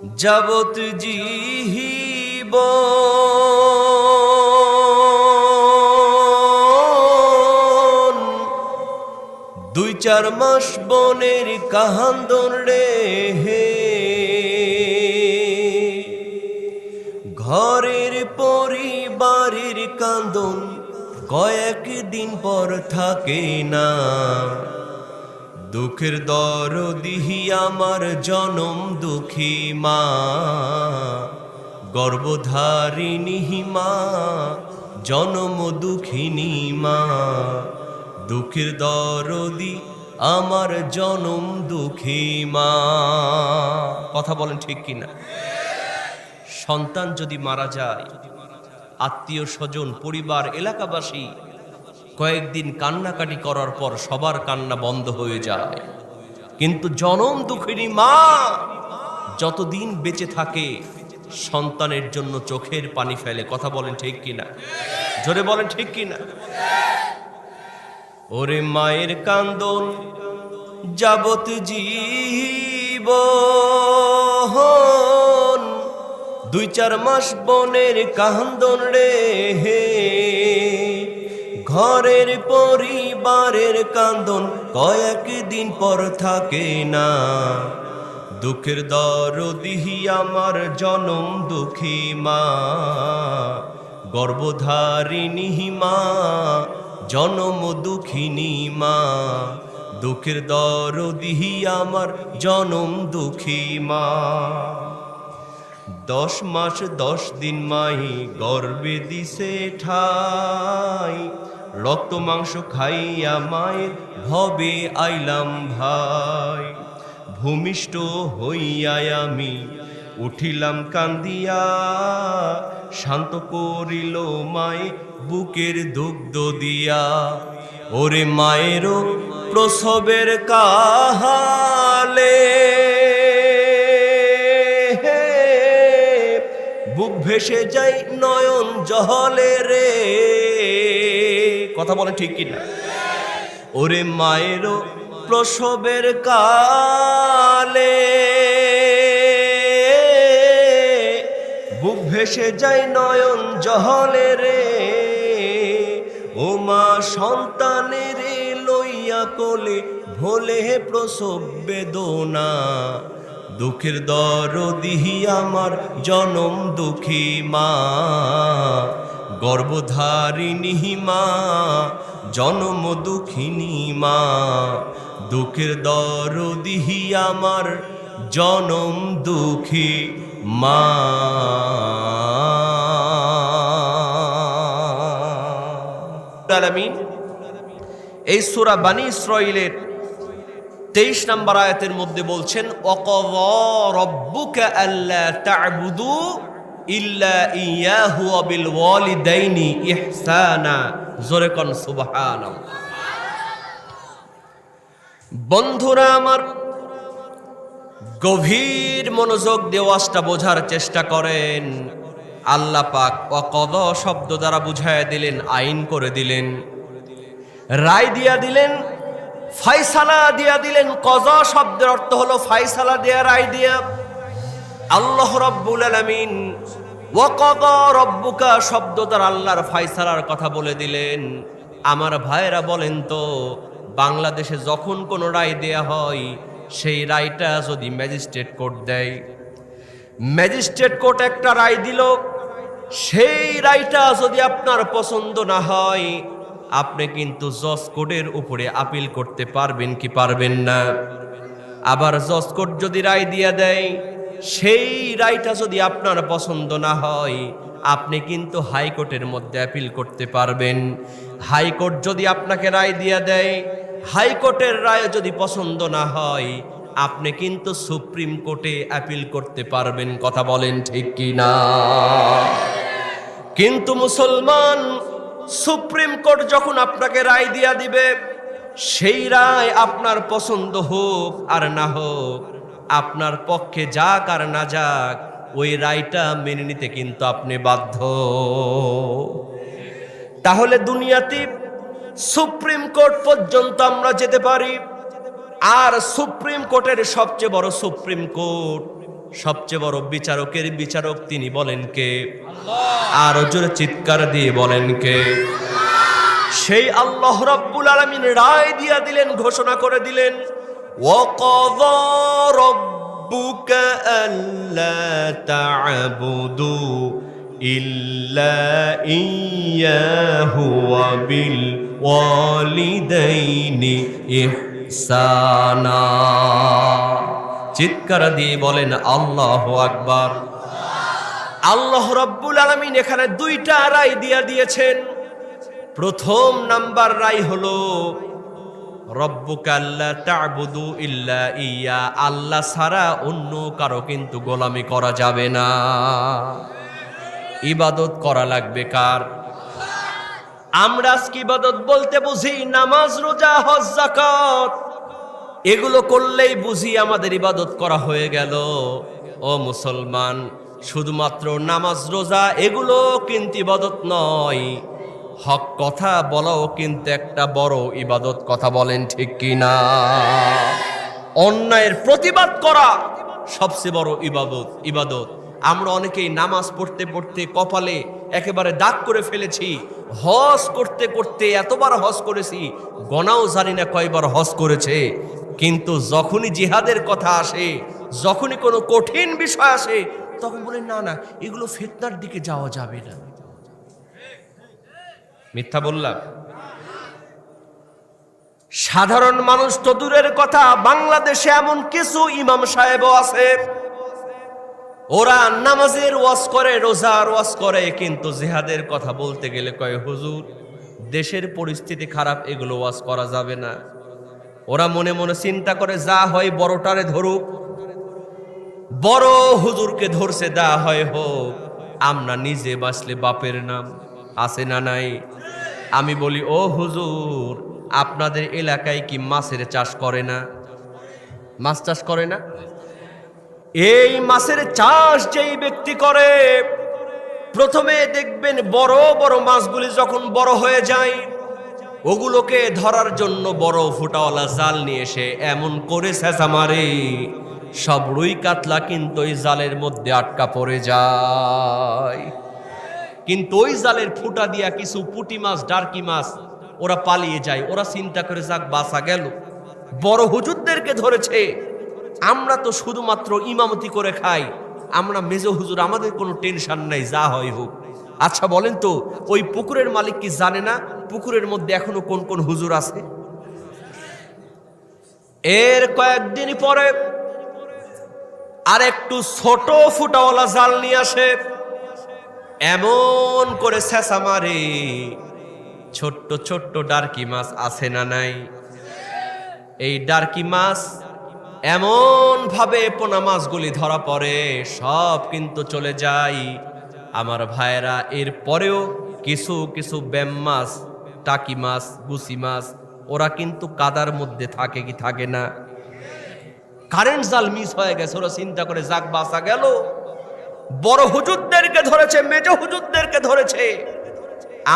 যাবত জীব দুই চার মাস বনের কাহান্দন রে হে, ঘরের পরিবারের কান্দন কয়েকদিন পর থাকে না। দুঃখের দরদিহি আমার জনম দুঃখী মা, গর্ভধারিণী মা, জনম দুঃখিনী মা। দুঃখের দরদি আমার জনম দুঃখী মা। কথা বলেন ঠিক কিনা? সন্তান যদি মারা যায়, আত্মীয় স্বজন, পরিবার, এলাকাবাসী কয়েকদিন কান্নাকাটি করার পর সবার কান্না বন্ধ হয়ে যায়, কিন্তু জনম দুঃখিনী মা যতদিন বেঁচে থাকে সন্তানের জন্য চোখের পানি ফেলে। কথা বলেন ঠিক কিনা? জোরে বলেন ঠিক কিনা? ওরে মায়ের কান্দন যাবত জীবন দুই চার মাস বনের কান্দন রে হে, ঘরের পরিবারের কান্দন কয়েকদিন পর থাকে না। দুঃখের দরদিহি আমার জনম দুঃখী মা, গর্ভধারিণী মা, জনম দুঃখিনী মা। দুঃখের দরদিহি আমার জনম দুঃখী মা। 10 মাস 10 দিন মাই গর্বে দিছে ঠাই, রক্ত মাংস খাইয়া মায়ের ভবে আইলাম ভাই। ভূমিষ্ঠ হইয়াই আমি উঠিলাম কান্দিয়া, শান্ত করিল মায়ে বুকের দুগ্ধ দিয়া। ওরে মায়েরও প্রসবের কাহালে বুক ভেসে যাই নয়ন জহলে রে। কথা বলে ঠিক কিনা? ওরে মায়েরও প্রসবের কালে বুক ভেসে যাই নয়ন জহলে রে। ও মা সন্তানের লইয়া কোলে ভোলে প্রসব বেদনা। দুঃখের দরদিহি আমার জনম দুঃখী মা, গর্ভধারিণী মা, জনম দুঃখিনী মা। দুঃখের দরদিহি আমার জনম দুঃখী মা। এই সূরা বানী ইসরাঈলের 23 নম্বর আয়াতের মধ্যে বলছেন, ওয়াকাযা রাব্বুকা আল্লা তা'বুদু ইল্লা ইয়াহু ওয়া বিল ওয়ালিদাইনি ইহসানা। জোরে কোন সুবহানাল্লাহ। বন্ধুরা আমার, গভীর মনোযোগ দিয়ে ওয়াজটা বোঝার চেষ্টা করেন। আল্লাহ পাক ওয়াকাযা শব্দ দ্বারা বুঝায় দিলেন, আইন করে দিলেন, রায় দিয়া দিলেন, ফায়সালা দিয়া দিলেন। কযা শব্দের অর্থ হলো ফায়সালা দেয়া, রায় দিয়া। আল্লাহ রাব্বুল আলামিন ওয়াকাযা রাব্বুকা শব্দ দ্বারা আল্লাহর ফায়সালার কথা বলে দিলেন। আমার ভাইরা বলেন তো, বাংলাদেশে যখন কোনো রায় দেয়া হয়, সেই রায়টা যদি ম্যাজিস্ট্রেট কোর্ট দেয়, ম্যাজিস্ট্রেট কোর্ট একটা রায় দিল, সেই রায়টা যদি আপনার পছন্দ না হয়, আপনি কিন্তু জজ কোর্টের উপরে আপিল করতে পারবেন কি পারবেন না? আবার জজ কোর্ট যদি রায় দিয়ে দেয়, সেই রায়টা যদি আপনার পছন্দ না হয়, আপনি কিন্তু হাইকোর্টের মধ্যে আপিল করতে পারবেন। হাইকোর্ট যদি আপনাকে রায় দিয়ে দেয়, হাইকোর্টের রায় যদি পছন্দ না হয়, আপনি কিন্তু সুপ্রিম কোর্টে আপিল করতে পারবেন। কথা বলেন ঠিক কি না? কিন্তু মুসলমান, সুপ্রিম কোর্ট যখন আপনাকে রায় দিয়া দিবে, সেই রায় আপনার পছন্দ হোক আর না হোক, আপনার পক্ষে যাক আর না যাক, ওই রায়টা মেনে নিতে কিন্তু আপনি বাধ্য। তাহলে দুনিয়াতে সুপ্রিম কোর্ট পর্যন্ত আমরা যেতে পারি, আর সুপ্রিম কোর্টের সবচেয়ে বড় সুপ্রিম কোর্ট সবচেয়ে বড় বিচারকের বিচারক তিনি বলেন কে? আরো জোরে চিৎকার দিয়ে বলেন কে? সেই আল্লাহ রাব্বুল আলামিন রায় দিয়া দিলেন, ঘোষণা করে দিলেন, ওয়াকাযা রাব্বুকা আল্লা তা'বুদু ইল্লা ইয়্যাহু ওয়া বিল ওয়ালিদাইনি ইহসানা। চিৎকার দিয়ে বলেন আল্লাহু আকবার। আল্লাহ রাব্বুল আলামিন এখানে দুইটা রায় দিয়া দিয়েছেন। প্রথম নাম্বার রায় হলো রব্বুকা আল্লা তা'বুদু ইল্লা ইয়া, আল্লাহ ছাড়া অন্য কারো কিন্তু গোলামি করা যাবে না, ইবাদত করা লাগবে কার? আমরা আজকে ইবাদত বলতে বুঝি নামাজ, রোজা, হজ, যাকাত, এগুলো করলেই বুঝি আমাদের ইবাদত করা হয়ে গেল। ও মুসলমান, শুধুমাত্র নামাজ, রোজা এগুলো কিন্তু ইবাদত নয়, হক কথা বলাও কিন্তু একটা বড় ইবাদত। কথা বলেন ঠিক কি না? অন্যায়ের প্রতিবাদ করা সবচেয়ে বড় ইবাদত। আমরা অনেকেই নামাজ পড়তে পড়তে কপালে একেবারে দাগ করে ফেলেছি, হজ করতে করতে এতবার হজ করেছি গনাও জানি না কয়বার হজ করেছে, কিন্তু যখনই জিহাদের কথা আসে, যখনই কোনো কঠিন বিষয় আসে, তখন বলে না না, এগুলো ফিতনার দিকে যাওয়া যাবে না। মিথ্যা বললাম? সাধারণ মানুষ তো দূরের কথা, বাংলাদেশে এমন কিছু ইমাম সাহেবও আছে, ওরা নামাজের ওয়াজ করে, রোজার ওয়াজ করে, কিন্তু জিহাদের কথা বলতে গেলে কয় হুজুর দেশের পরিস্থিতি খারাপ, এগুলো ওয়াজ করা যাবে না। ওরা মনে মনে চিন্তা করে যা হয় বড়টারে ধরুক, বড় হুজুরকে ধরছে, দা হয় হোক, আমরা নিজে বাঁচলে বাপের নাম। আছে না নাই? আমি বলি, ও হুজুর আপনাদের এলাকায় কি মাছের চাষ করে না? মাছ চাষ করে না? এই মাছের চাষ যেই ব্যক্তি করে, প্রথমে দেখবেন বড় বড় মাছগুলি যখন বড় হয়ে যায়, ওগুলোকে ধরার জন্য বড় ফুটাওয়ালা জাল নিয়ে এসে এমন করে ছেঁচা মারে, সব রুই কাতলা কিন্তু ওই জালের মধ্যে আটকা পড়ে যায়। কিন্তু ওই জালের ফুটা দিয়া কিছু পুঁটি মাছ, ডারকি মাছ ওরা পালিয়ে যায়। ওরা চিন্তা করে যাক বাঁচা গেল, বড় হুজুরদেরকে ধরেছে, আমরা তো শুধুমাত্র ইমামতি করে খাই, আমরা মেজো হুজুর, আমাদের কোনো টেনশন নাই, যা হয় হোক। আচ্ছা বলেন তো, ওই পুকুরের মালিক কি জানে না পুকুরের মধ্যে এখনো কোন কোন হুজুর আছে? এর কয়েকদিন পরে আর একটু ছোট ফুটাওয়ালা জাল নিয়ে আসে, এমন করে ছেঁচা মারে, ছোট্ট ছোট্ট ডারকি মাছ আছে না নাই? এই ডারকি মাছ এমন ভাবে পোনা মাছগুলি ধরা পড়ে, সব কিন্তু চলে যায়। আমার ভাইয়েরা, এর পরেও কিছু কিছু ব্যাম মাছ, টাকি মাছ, গুছি মাছ, ওরা কিন্তু কাদার মধ্যে থাকে কি থাকে না? কারেন্ট জাল মিস হয়ে গেছে, ওরা চিন্তা করে যাক বাঁচা গেল। বড় হুজুরদেরকে ধরেছে, মেজো হুজুরদেরকে ধরেছে,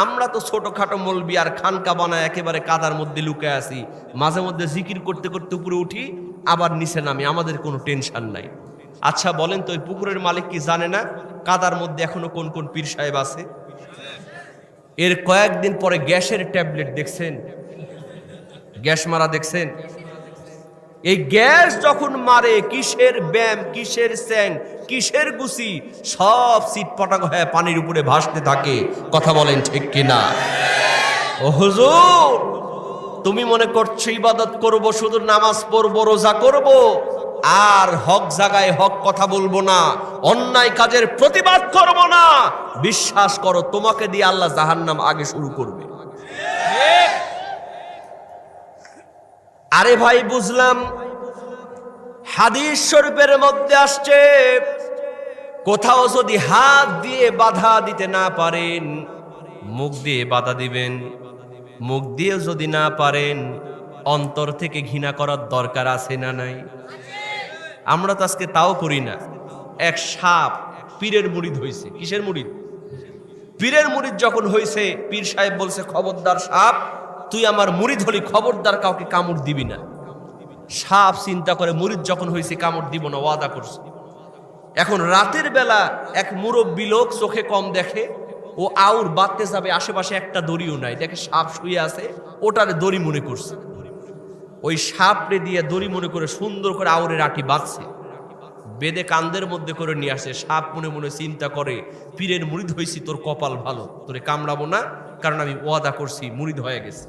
আমরা তো ছোটখাটো মলবি আর খানকা বানায় একেবারে কাদার মধ্যে লুকে আছি, মাঝে মধ্যে জিকির করতে করতে উপরে উঠি, আবার নিচে নামি, আমাদের কোনো টেনশন নাই। আচ্ছা বলেন তো, ওই পুকুরের মালিক কি জানে না কাদার মধ্যে এখনো কোন কোন পীর সাহেব আছে? এর কয়েকদিন পরে গ্যাসের ট্যাবলেট দেখছেন, গ্যাস মারা দেখছেন? এই গ্যাস যখন মারে, কিসের ব্যাম, কিসের স্যাং, কিসের গুছি, সব সিটপটাক হয়ে পানির উপরে ভাসতে থাকে। কথা বলেন ঠিক কিনা? ও হুজুর, তুমি মনে করছো ইবাদত করব, শুধু নামাজ পড়বো, রোজা করব, আর হক জায়গায় হক কথা বলবো না, অন্যায় কাজের প্রতিবাদ করব না? বিশ্বাস করো, তোমাকে দিয়ে আল্লাহ জাহান্নাম আগে শুরু করবে। আরে ভাই বুঝলাম, হাদিস শরীফের মধ্যে আসছে, কোথাও যদি হাত দিয়ে বাধা দিতে না পারেন, মুখ দিয়ে বাধা দিবেন। মুখ দিয়ে যদি না পারেন, অন্তর থেকে ঘৃণা করার দরকার আছে না নাই? আমরা তো আজকে তাও করি না। এক সাপ পীরের মুরিদ হয়েছে। কিসের মুরিদ? পীরের মুরিদ যখন হয়েছে, পীর সাহেব বলছে, খবরদার সাপ, তুই আমার মুরিদ হলি, খবরদার কাউকে কামড় দিবি না। সাপ চিন্তা করে, মুরিদ যখন হয়েছে কামড় দিব না, ওয়াদা করছে। এখন রাতের বেলা এক মুরব্বী লোক চোখে কম দেখে, ও আউর বাঁধতে যাবে, আশেপাশে একটা দড়িও নাই, দেখে সাপ শুয়ে আছে, ওটারে দড়ি মনে করছে। ওই সাপরে দিয়ে দড়ি মনে করে সুন্দর করে আউরের আটি বাঁধছে, বেদে কান্দের মধ্যে করে নিয়ে আসে। সাপ মনে মনে চিন্তা করে, পীরের মুরিদ হয়েছি, তোর কপাল ভালো, তোরে কামড়াবো না, কারণ আমি ওয়াদা করছি, মুরিদ হয়ে গেছে।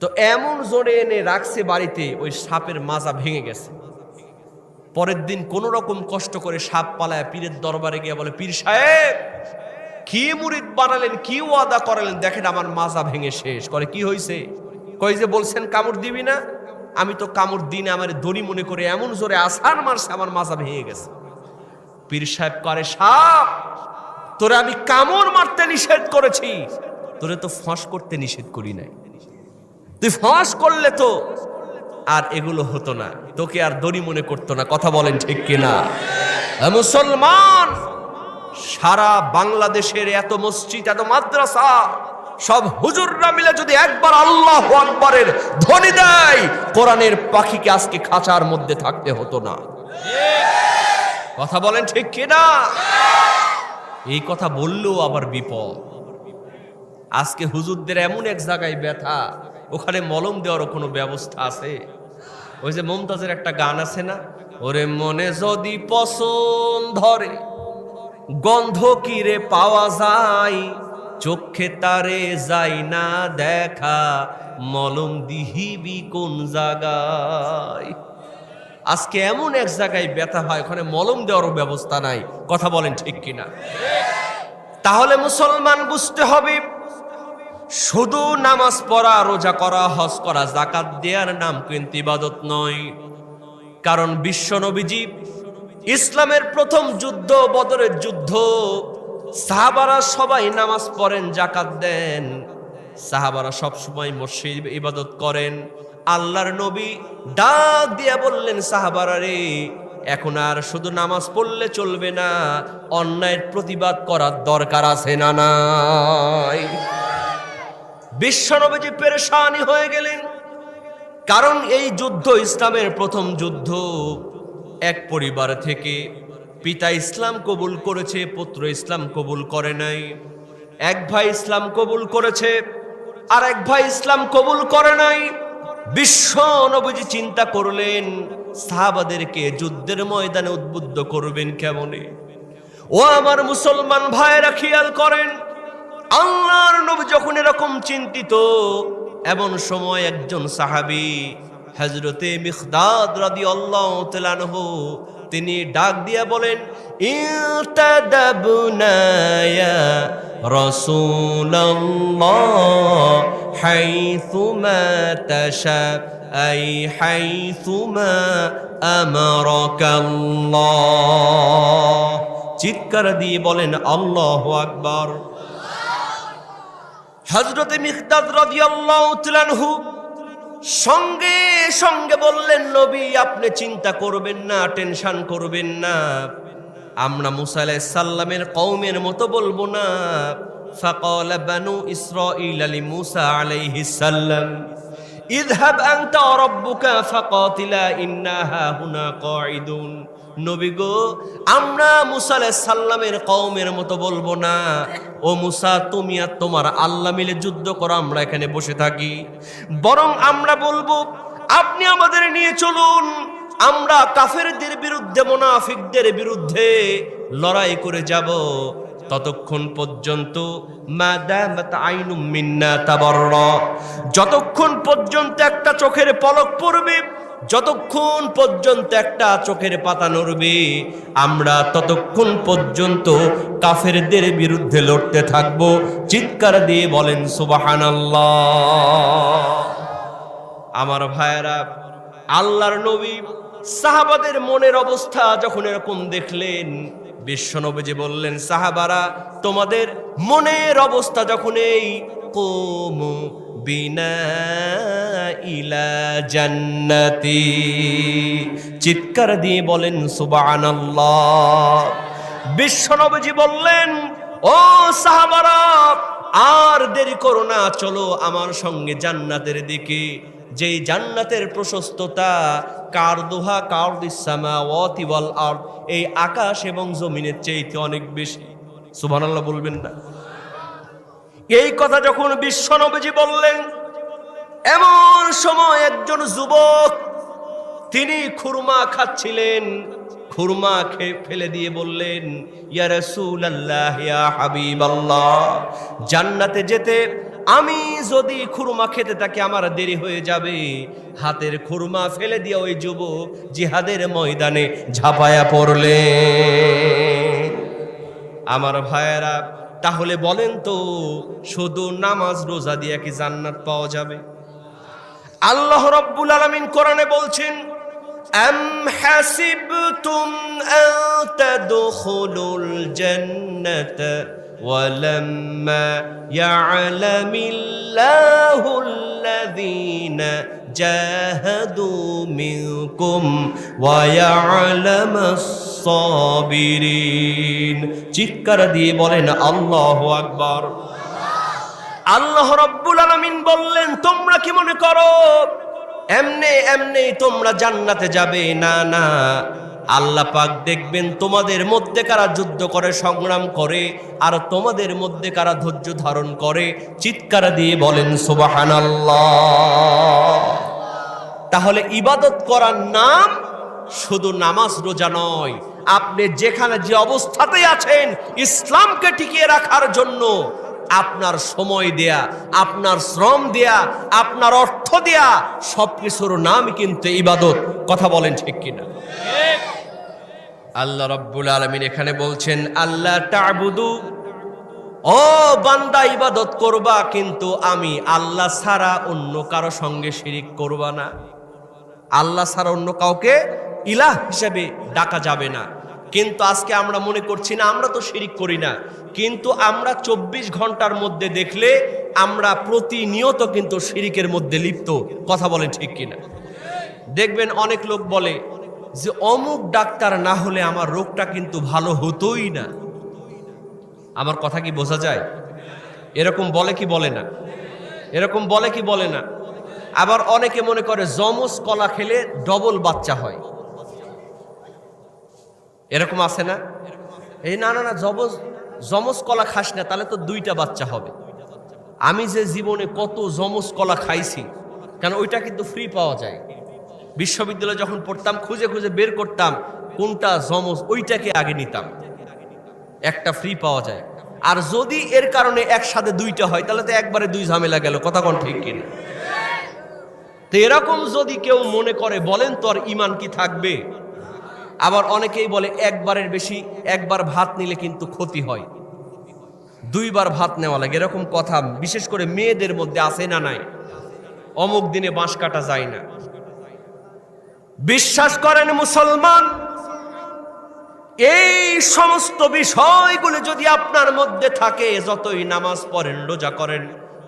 তো এমন জোরে এনে রাখছে বাড়িতে, ওই সাপের মাজা ভেঙে গেছে। পরের দিন কোন রকম কষ্ট করে সাপ পালায় পীরের দরবারে গিয়ে বলে, পীর সাহেব, কি মুরিদ বানালেন, কি ওয়াদা করালেন, দেখেন আমার মাজা ভেঙে শেষ। করে কি হয়েছে? কই যে বলছেন কামড় দিবি না, আমি তো কামড় দিনে আমার দড়ি মনে করে এমন জোরে আছাড় মারছে, আমার মাজা ভেঙে গেছে। পীর সাহেব করে, সাপ, তোরে আমি কামড় মারতে নিষেধ করেছি, তোরে তো ফাঁস করতে নিষেধ করি নাই। তুই ফাঁস করলে তো আর এগুলো হতো না, তোকে আর দড়ি মনে করতো না। কথা বলেন ঠিক কিনা? মুসলমান, সারা বাংলাদেশের এত মসজিদ, এত মাদ্রাসা, সব হুজুররা মিলে যদি একবার আল্লাহু আকবারের ধ্বনি দেয়, কোরআনের পাখিকে আজকে খাঁচার মধ্যে থাকতে হতো না। কথা বলেন ঠিক কিনা? এই কথা বললেও আবার বিপদ। আজকে হুজুরদের এমন এক জায়গায় ব্যথা, ওখানে মলম দেওয়ারও কোনো ব্যবস্থা আছে? ওই যে মমতাজের একটা গান আছে না, ওরে মনে যদি পছন্দ ধরে, গন্ধ কিরে পাওয়া যায়, চোখে তারে যায় না দেখা, মলম দিহিবি কোন জায়গায়। আজকে এমন এক জায়গায় ব্যথা হয়, ওখানে মলম দেওয়ারও ব্যবস্থা নাই। কথা বলেন ঠিক কিনা? তাহলে মুসলমান বুঝতে হবে, শুধু নামাজ পড়া, রোজা করা, হজ করা, যাকাত দেওয়ার নাম কিন্তু ইবাদত নয়। কারণ বিশ্ব নবীজি ইসলামের প্রথম যুদ্ধ, বদরের যুদ্ধ, সাহাবারা সবাই নামাজ পড়েন, যাকাত দেন, সাহাবারা সব সময় মসজিদ ইবাদত করেন। আল্লাহর নবী ডাক দিয়ে বললেন, সাহাবারা রে, এখন আর শুধু নামাজ পড়লে চলবে না, অন্যায়ের প্রতিবাদ করার দরকার আছে না নাই? বিশ্বনবীজি পেরেশানি হয়ে গেলেন, কারণ এই যুদ্ধ ইসলামের প্রথম যুদ্ধ। এক পরিবার থেকে পিতা ইসলাম কবুল করেছে, পুত্র ইসলাম কবুল করে নাই। এক ভাই ইসলাম কবুল করেছে, আর এক ভাই ইসলাম কবুল করে নাই। বিশ্ব নবীজি চিন্তা করলেন, সাহাবাদেরকে যুদ্ধের ময়দানে উদ্বুদ্ধ করবেন কেমনে? ও আমার মুসলমান ভাইরা, খেয়াল করেন, আল্লাহর নবী যখন এরকম চিন্তিত, এমন সময় একজন সাহাবী হযরতে মিকদাদ রাদিয়াল্লাহু তাআলা আনহু, তিনি ডাক দিয়া বলেন, ইতাদাবনা ইয়া রাসূলুল্লাহ হাইথুমা তাশা আই হাইথুমা আমারাকাল্লাহ। চিৎকার দিয়ে বলেন আল্লাহু আকবার। হযরতে মিকদাদ রাদিয়াল্লাহু তাআলা আনহু সঙ্গে সঙ্গে বললেন, নবী আপনি চিন্তা করবেন না, টেনশন করবেন না, আমরা মুসা আলাইহিস সালামের কওমের মতো বলবো না। ফাকালা বানু ইসরাঈল লিমূসা আলাইহিস সালাম, ইযহাব আনতা ওয়া রাব্বুকা ফাকাতিলা ইন্না হাহুনা কাঈদুন। নবী গো, আমরা মুসা আলাইহিস সালামের কওমের মতো বলবো না, ও মুসা, তুমি আর তোমার আল্লাহ মিলে যুদ্ধ করো, আমরা এখানে বসে থাকি। বরং আমরা বলবো, আপনি আমাদের নিয়ে চলুন, আমরা কাফেরদের বিরুদ্ধে, মুনাফিকদের বিরুদ্ধে লড়াই করে যাব। ততক্ষণ পর্যন্ত মাদামাত আইনুম মিন্না তাবাররা, যতক্ষণ পর্যন্ত একটা চোখের পলক পড়বে, যতক্ষণ পর্যন্ত একটা চোখের পাতা নড়বে, আমরা ততক্ষণ পর্যন্ত কাফেরদের বিরুদ্ধে লড়তে থাকব। চিৎকার দিয়ে বলেন সুবহানাল্লাহ। আমার ভাইয়েরা, আল্লাহর নবী সাহাবাদের মনের অবস্থা যখন এরকম দেখলেন, বিশ্বনবীজি বললেন, সাহাবারা, তোমাদের মনের অবস্থা যখন এই, কুমু বিনা ইলা জান্নাতি। চিৎকার দিয়ে বলেন সুবহানাল্লাহ। বিশ্বনবীজি বললেন, ও সাহাবারা, আর দেরি করো না, চলো আমার সঙ্গে জান্নাতের দিকে। যেই জান্নাতের প্রশস্ততা কারদুহা কারদিস সামাওয়াতি ওয়াল আরদ, এই আকাশ এবং জমিনের চাইতে অনেক বেশি। সুবহানাল্লাহ বলবেন না? এই কথা যখন বিশ্বনবীজি বললেন, এমন সময় একজন যুবক তিনি খুরমা খাচ্ছিলেন, খুরমা খেয়ে ফেলে দিয়ে বললেন, ইয়া রাসূলুল্লাহ, ইয়া হাবিবাল্লাহ, জান্নাতে যেতে আমি যদি খুরমা খেতে থাকি আমার দেরি হয়ে যাবে। হাতের খুরমা ফেলে দিয়ে ওই যুবক জিহাদের ময়দানে ঝাঁপায়া পড়লেন। আমার ভাইয়েরা, তাহলে বলেন তো, শুধু নামাজ রোজা দিয়ে কি জান্নাত পাওয়া যাবে? আল্লাহ রাব্বুল আলামিন কোরআনে বলছেন, আম হাসিবতুম আন তাদখুলুল জান্নাতা ওয়ালাম্মা ইয়া'লামিল্লাহুল্লাযীনা জাহাদু মিনকুম ওয়া ইয়া'লামাস সাবিরিন। চিৎকার দিয়ে বলেন আল্লাহু আকবার। আল্লাহ রাব্বুল আলামিন বললেন, তোমরা কি মনে করো এমনে এমনে তোমরা জান্নাতে যাবে? না না, আল্লাহ পাক দেখবেন তোমাদের মধ্যে কারা যুদ্ধ করে, সংগ্রাম করে, আর তোমাদের মধ্যে কারা ধৈর্য ধারণ করে। চিৎকার দিয়ে বলেন সুবহানাল্লাহ। তাহলে ইবাদত করার নাম শুধু নামাজ রোজা নয়। আপনি যেখানে যে অবস্থাতে আছেন, ইসলামকে টিকিয়ে রাখার জন্য আপনার সময় দেয়া, আপনার শ্রম দেয়া, আপনার অর্থ দেয়া, সবকিছুর নামই কিন্তু ইবাদত। কথা বলেন ঠিক কিনা? আল্লাহ রাব্বুল আলামিন এখানে বলছেন, আল্লাহ তা'বুদু, ও বান্দা ইবাদত করবা, কিন্তু আমি আল্লাহ ছাড়া অন্য কারো সঙ্গে শিরিক করবা না। আল্লাহ ছাড়া অন্য কাউকে ইলাহ হিসেবে ডাকা যাবে না। কিন্তু আজকে আমরা মনে করছি না, আমরা তো শিরিক করি না, কিন্তু আমরা 24 ঘন্টার মধ্যে দেখলে আমরা প্রতিনিয়ত কিন্তু শিরিকের মধ্যে লিপ্ত। কথা বলেন ঠিক কিনা? দেখবেন অনেক লোক বলে যে অমুক ডাক্তার না হলে আমার রোগটা কিন্তু ভালো হতোই না। আমার কথা কি বোঝা যায়? এরকম বলে কি বলে না? এরকম বলে কি বলে না? আবার অনেকে মনে করে যমজ কলা খেলে ডবল বাচ্চা হয়। এরকম আছে না? এই না না না, যমজ কলা খাস না, তাহলে তো 2টা বাচ্চা হবে। আমি যে জীবনে কত যমজ কলা খাইছি, কারণ ওইটা কিন্তু ফ্রি পাওয়া যায়। বিশ্ববিদ্যালয়ে যখন পড়তাম খুঁজে খুঁজে বের করতাম কোনটা যমজ, ওইটাকে আগে নিতাম, একটা ফ্রি পাওয়া যায়। আর যদি এর কারণে একসাথে 2টা হয়, তাহলে তো একবারে 2 ঝামেলা গেল। কথা কোন ঠিক কিনা? তো এরকম যদি কেউ মনে করে, বলেন তো আর ঈমান কি থাকবে? আবার অনেকেই বলে একবারের বেশি, একবার ভাত নিলে কিন্তু ক্ষতি হয়, 2বার ভাত নেওয়া লাগে। এরকম কথা বিশেষ করে মেয়েদের মধ্যে আছে না নাই? অমুক দিনে বাঁশ কাটা যায় না। বিশ্বাস করেন মুসলমান, এই সমস্ত বিষয়গুলো যদি আপনার মধ্যে থাকে, যতই নামাজ পড়েন, রোজা করেন,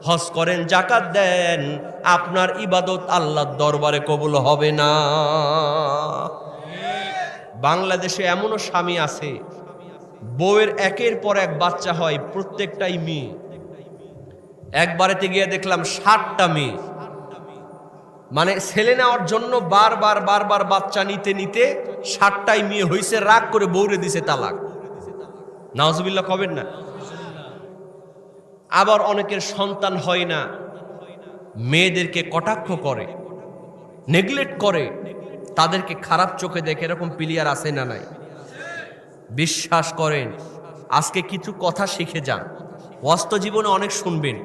হজ করেন, যাকাত দেন, আপনার ইবাদত আল্লাহর দরবারে কবুল হবে না। বাংলাদেশে এমনও স্বামী আছে, বউয়ের একের পর এক বাচ্চা হয়, প্রত্যেকটাই মেয়ে। একবারেতে গিয়ে দেখলাম 60টা মেয়ে। মানে ছেলে নেওয়ার জন্য বারবার বারবার বাচ্চা নিতে নিতে 60টাই মেয়ে হয়েছে, রাগ করে বউরে দিছে তালাক। নাউজুবিল্লাহ কবেন না? আবার অনেকের সন্তান হয় না, মেয়েদেরকে কটাক্ষ করে, নেগলেক্ট করে, তাদেরকে খারাপ চোখে দেখে। এরকম প্লেয়ার আছে না নাই? বিশ্বাস করেন, আজকে কিছু কথা শিখে যান, বাস্তব জীবনে অনেক শুনবেন।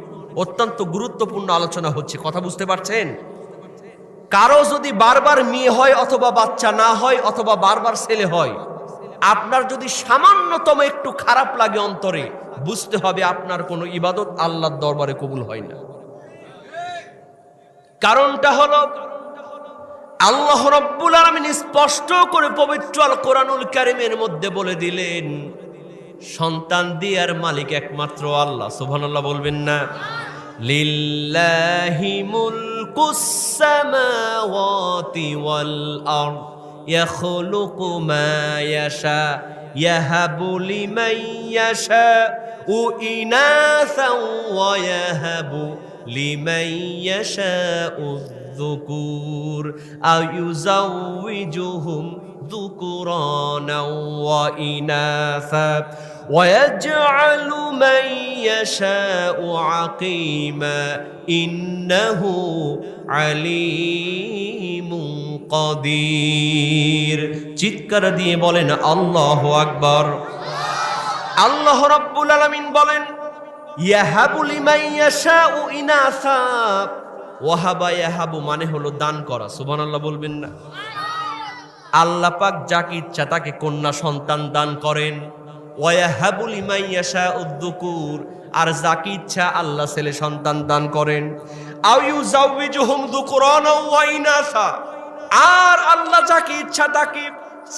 অত্যন্ত গুরুত্বপূর্ণ আলোচনা হচ্ছে, কথা বুঝতে পারছেন? কারো যদি বারবার মেয়ে হয়, অথবা বাচ্চা না হয়, অথবা বারবার ছেলে হয়, আপনার যদি সামান্যতম একটু খারাপ লাগে অন্তরে, বুঝতে হবে আপনার কোনো ইবাদত আল্লাহর দরবারে কবুল হয় না। কারণটা হলো, আল্লাহ রাব্বুল আলামিন স্পষ্ট করে পবিত্র আল কোরআনুল কারীমের মধ্যে বলে দিলেন, সন্তান দেয়ার মালিক একমাত্র আল্লাহ। সুবহানাল্লাহ বলবেন না? লিল্লাহি মুলকুস সামাওয়াতি ওয়াল আরদ ইয়াখলুকু মা ইয়াশা ইয়াহাবু লিমান ইয়াশাউ ইনাসা ওয়া ইয়াহাবু লিমান ইয়াশাউ الذكور أو يزوجهم ذكرانا وإناثا ويجعل من يشاء عقيما إنه عليم قدير চিৎকার দিয়ে বলেন আল্লাহু আকবার। আল্লাহ রাব্বুল আলামিন বলেন ইয়াহাবু লিমান ইয়াশাউ ইনাসা, ওয়াহাবা ইয়াহাবু মানে হলো দান করা। সুবহানাল্লাহ বলবেন না? আল্লাহ পাক যাকে ইচ্ছা তাকে কন্যা সন্তান দান করেন। ওয়াহাবু লিমান ইয়াশাউ যুকুর, আর যাকে ইচ্ছা আল্লাহ ছেলে সন্তান দান করেন। আও ইউজাউযুহুম যুকরানা ওয়া ইনাসা, আর আল্লাহ যাকে ইচ্ছা তাকে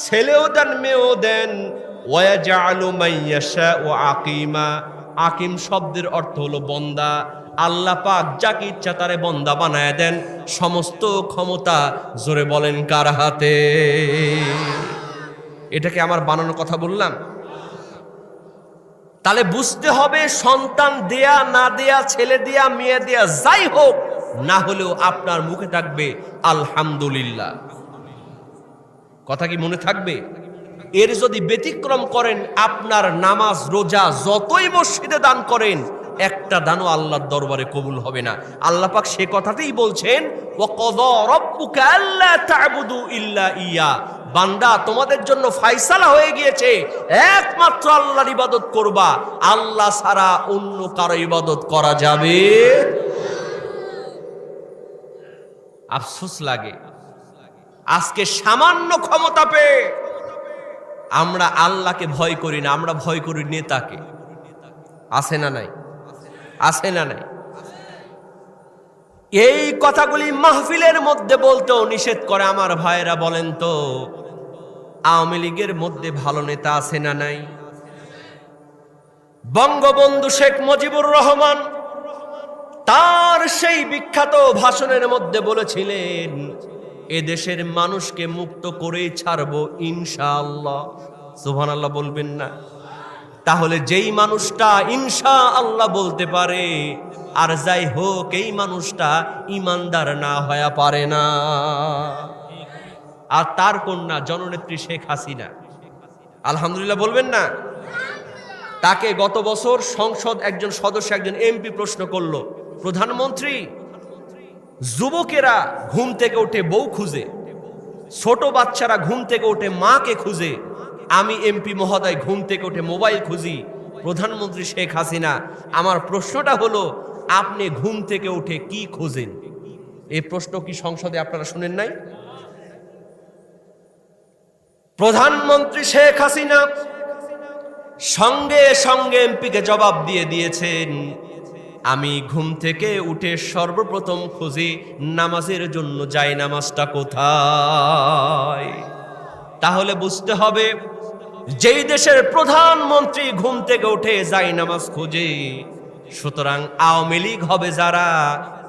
ছেলেও দেন মেয়েও দেন। ওয়ায়াজআলু মান ইয়াশাউ আকিমা, আকিম শব্দের অর্থ হলো বন্দা। আল্লাহ পাক যাকে ইচ্ছা তারে বন্দা বানায় দেন। সমস্ত ক্ষমতা জোরে বলেন কার হাতে? এটাকে আমার বানানোর কথা বললাম? তাহলে বুঝতে হবে সন্তান দেয়া না দেয়া, ছেলে দেয়া মেয়ে দেয়া, যাই হোক না হলেও আপনার মুখে থাকবে আলহামদুলিল্লাহ। কথা কি মনে থাকবে? এর যদি ব্যতিক্রম করেন আপনার নামাজ রোজা যতই মসজিদে দান করেন একটা দানও আল্লাহর দরবারে কবুল হবে না। আল্লাহ পাক সে কথাতেই বলছেন ওয়াকাযা রাব্বুকা আল্লা তা'বুদু ইল্লা ইয়া, বান্দা তোমাদের জন্য ফয়সালা হয়ে গিয়েছে একমাত্র আল্লাহর ইবাদত করবা, আল্লাহ ছাড়া অন্য কারো ইবাদত করা যাবে। আফসোস লাগে আজকে সামান্য ক্ষমতা পেয়ে আমরা আল্লাহকে ভয় করি না, আমরা ভয় করি নেতাকে। আছে না নাই? আছে না নাই? এই কথাগুলি মাহফিলের মধ্যে বলতেও নিষেধ করে। আমার ভাইয়েরা বলেন তো আওয়ামী লীগের মধ্যে ভালো নেতা আছে না নাই? বঙ্গবন্ধু শেখ মুজিবুর রহমান তার সেই বিখ্যাত ভাষণের মধ্যে বলেছিলেন এদেশের মানুষকে মুক্ত করেই ছাড়বো ইনশাআল্লাহ। সুবহানাল্লাহ বলবেন না? তাহলে যেই মানুষটা ইনশাআল্লাহ বলতে পারে আর যাই হোক এই মানুষটা ইমানদার না হয়ে পারে না। আর তার কন্যা জননেত্রী শেখ হাসিনা, আলহামদুলিল্লাহ বলবেন না? তাকে গত বছর সংসদ একজন সদস্য একজন এমপি প্রশ্ন করলো, প্রধানমন্ত্রী যুবকেরা ঘুম থেকে উঠে বউ খুঁজে, ছোট বাচ্চারা ঘুম থেকে উঠে মাকে খুঁজে, আমি এমপি মহোদয় ঘুম থেকে উঠে মোবাইল খুঁজি। প্রধানমন্ত্রী শেখ হাসিনা, আমার প্রশ্নটা হলো আপনি ঘুম থেকে উঠে কি খোঁজেন? এই প্রশ্ন কি সংসদে আপনারা শুনেন নাই? প্রধানমন্ত্রী শেখ হাসিনা সঙ্গে সঙ্গে এমপিকে জবাব দিয়ে দিয়েছেন, আমি ঘুম থেকে উঠে সর্বপ্রথম খুঁজি নামাজের জন্য যাই নামাজটা কোথায়। তাহলে বুঝতে হবে যেই দেশের প্রধানমন্ত্রী ঘুম থেকে উঠে যাই নামাজ খোঁজে, সুতরাং আওয়ামী লীগ হবে যারা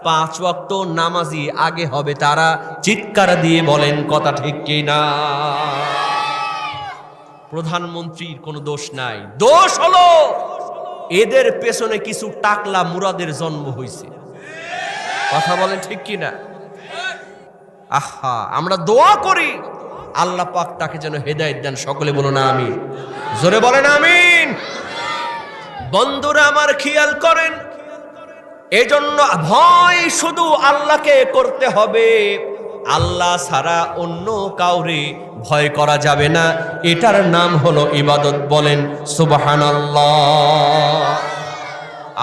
5 ওয়াক্ত নামাজি আগে হবে তারা। চিৎকার দিয়ে বলেন কথা ঠিক কিনা? প্রধানমন্ত্রীর কোনো দোষ নাই, দোষ হলো এদের পেছনে কিছু টাকলা মুরাদের জন্ম হয়েছে। কথা বলেন ঠিক কিনা? আহা, আমরা দোয়া করি আল্লাহ পাক তাকে যেন হেদায়েত দেন। সকলে বলুন আমিন, জোরে বলেন আমিন। বন্ধুরা আমার খেয়াল করেন, এজন্য ভয় শুধু আল্লাহকে করতে হবে, আল্লাহ ছাড়া অন্য কাউরে ভয় করা যাবে না। এটার নাম হলো ইবাদত। বলেন সুবহানাল্লাহ।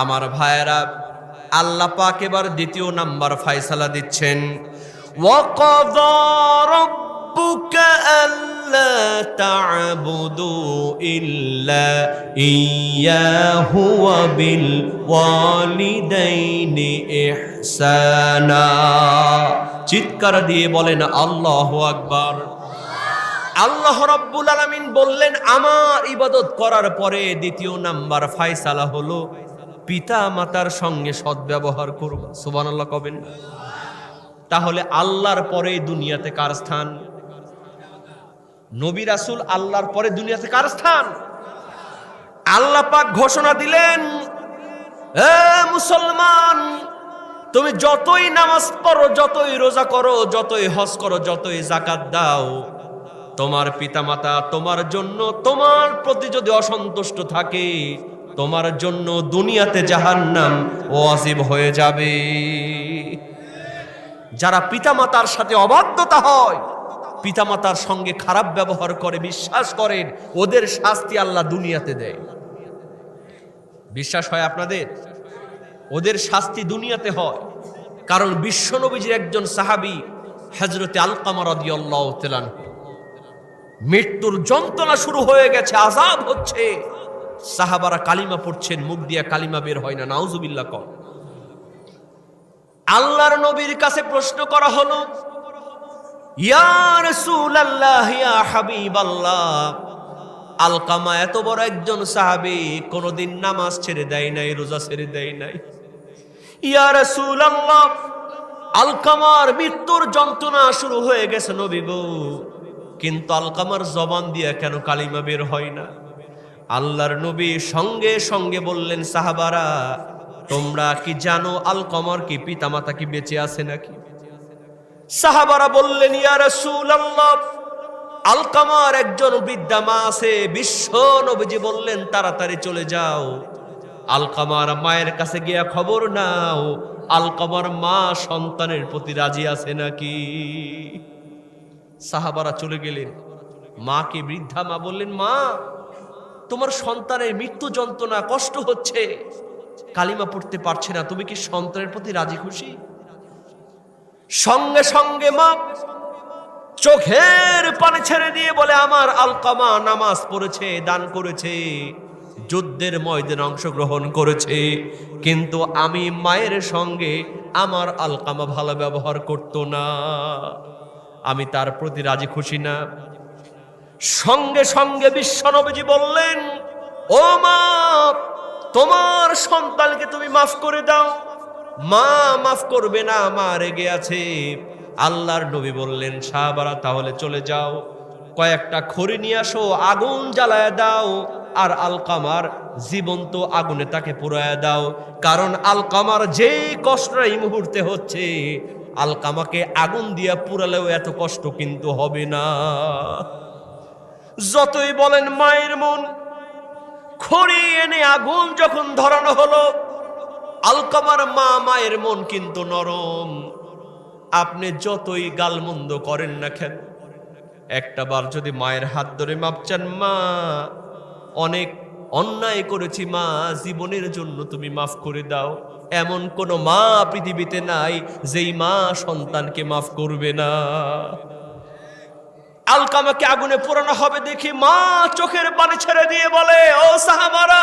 আমার ভাইয়েরা, আল্লাহ পাক এবার দ্বিতীয় নাম্বার ফয়সালা দিচ্ছেন, ওয়াকাযা রাব্বুকা আল্লা তা'বুদু ইল্লা ইয়্যাহু ওয়া বিল ওয়ালিদাইনি ইহসানা। চিৎকার দিয়ে বলেন আল্লাহু আকবার। আল্লাহ রাব্বুল আলামিন বললেন আমার ইবাদত করার পরে দ্বিতীয় নাম্বার ফয়সালা হলো পিতা মাতার সঙ্গে সদ্ব্যবহার করব। সুবহানাল্লাহ কবেন? তাহলে আল্লাহর পরে দুনিয়াতে কার স্থান? নবী রাসূল আল্লাহর পরে দুনিয়াতে কার স্থান? আল্লাহ পাক ঘোষণা দিলেন, এ মুসলমান, তুমি যতই নামাজ পড়ো, যতই রোজা করো, যতই হজ করো, যতই যাকাত দাও, তোমার পিতামাতা তোমার জন্য, তোমার প্রতি যদি অসন্তুষ্ট থাকে, তোমার জন্য দুনিয়াতে জাহান্নাম ওয়াজিব হয়ে যাবে। যারা পিতামাতার সাথে অবাধ্যতা হয়, পিতামাতার সঙ্গে খারাপ ব্যবহার করে, বিশ্বাস করেন ওদের শাস্তি আল্লাহ দুনিয়াতে দেয়। বিশ্বাস হয় আপনাদের? ওদের শাস্তি দুনিয়াতে হয়। কারণ বিশ্বনবীজির একজন সাহাবী হযরতে আলকামা রাদিয়াল্লাহু তাআলা মৃত্যুর যন্ত্রণা শুরু হয়ে গেছে, আযাব হচ্ছে, সাহাবারা কালিমা পড়ছেন, মুখ দিয়ে কালিমা বের হয় না, নাউজুবিল্লাহ কর। আল্লাহর নবীর কাছে প্রশ্ন করা হলো, ইয়া রাসূলুল্লাহ, ইয়া হাবিবাল্লাহ, আলকামা এত বড় একজন সাহাবী, কোনদিন নামাজ ছেড়ে দেয় নাই, রোজা ছেড়ে দেয় নাই। ইয়া রাসূলুল্লাহ, আলকামার মৃত্যুর যন্ত্রণা শুরু হয়ে গেছে নবী গো, কিন্তু আলকামার জবান দিয়ে কেন কালিমা বের হয় না? আল্লাহর নবী সঙ্গে সঙ্গে বললেন, সাহাবারা তোমরা কি জানো আলকামার কি পিতামাতা কি বেঁচে আছে নাকি? সাহাবারা বললেন, ইয়া রাসূলুল্লাহ, আলকামার একজন বৃদ্ধা মা আছে। বিশ্ব নবীজি বললেন, তাড়াতাড়ি চলে যাও, আলকামার মায়ের কাছে গিয়া খবর নাও, আলকামার মা সন্তানের প্রতি রাজি আছে নাকি। সাহাবারা চলে গেলেন। মাকে, বৃদ্ধা মা বললেন, মা তোমার সন্তানের মৃত্যু যন্ত্রণা, কষ্ট হচ্ছে, কালিমা পড়তে পারছে না, তুমি কি সন্তানের প্রতি রাজি খুশি? সঙ্গে সঙ্গে মা চোখের পানি ছেড়ে দিয়ে বলে, আমার আলকামা নামাজ পড়েছে, দান করেছে, যুদ্ধের ময়দানে অংশগ্রহণ করেছে, কিন্তু আমি মায়ের সঙ্গে আমার আলকামা ভালো ব্যবহার করত না, আমি তার প্রতি রাজি খুশি না। সঙ্গে সঙ্গে বিশ্বনবীজি বললেন, ও মা, তোমার সন্তানকে তুমি মাফ করে দাও। মা মাফ করবে না, মা রেগে আছে। আল্লাহর নবী বললেন, সাহাবারা তাহলে চলে যাও, কয়েকটা খড়ি নিয়ে আসো, আগুন জ্বালায় দাও, আর আলকামার জীবন্ত আগুনে তাকে পুড়ায় দাও। কারণ আলকামার যেই কষ্ট এই মুহূর্তে হচ্ছে, আলকামাকে আগুন দিয়া পুরালেও এত কষ্ট কিন্তু হবে না। যতই বলেন মায়ের মন, খড়ি এনে আগুন যখন ধরানো হলো, আলকামার মা, মায়ের মন কিন্তু নরম। আপনি যতই গালমন্দ করেন না কেন, একটা বার যদি মায়ের হাত ধরে মাপ চান, মা অনেক অন্যায় করেছি, মা জীবনের জন্য তুমি মাফ করে দাও, এমন কোন মা পৃথিবীতে নাই যেই মা সন্তানকে মাফ করবে না। আলকামাকে আগুনে পোড়ানো হবে দেখি মা চোখের পানি ছেড়ে দিয়ে বলে, ও সাহাবারা,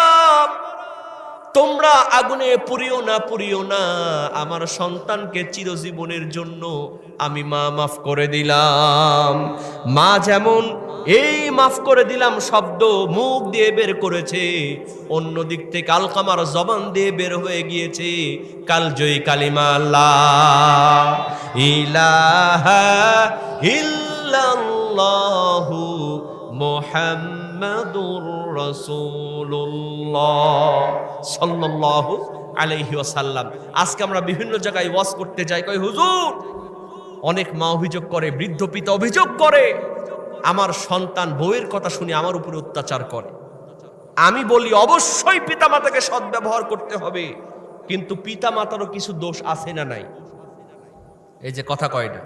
তোমরা আগুনে পুড়িও না, আমার সন্তানকে চিরজীবনের জন্য আমি মা মাফ করে দিলাম। মা যেমন এই মাফ করে দিলাম শব্দ মুখ দিয়ে বের করেছে, অন্য দিক থেকে আলকামার জবান দিয়ে বের হয়ে গিয়েছে কালজয়ী কালিমা লা ইলাহা ইল্লাল্লাহু মুহাম্মাদুর রাসূলুল্লাহ সাল্লাল্লাহু আলাইহি ওয়াসাল্লাম। আজকে আমরা বিভিন্ন জায়গায় ওয়াজ করতে যাই, কই হুজুর, অনেক মা অভিযোগ করে, বৃদ্ধ পিতা অভিযোগ করে, আমার সন্তান বউয়ের কথা শুনে আমার উপরে অত্যাচার করে। আমি বলি, অবশ্যই পিতামাতাকে সদ্ব্যবহার করতে হবে, কিন্তু পিতামাতারও কিছু দোষ আছে না নাই? এই যে কথা কয় না,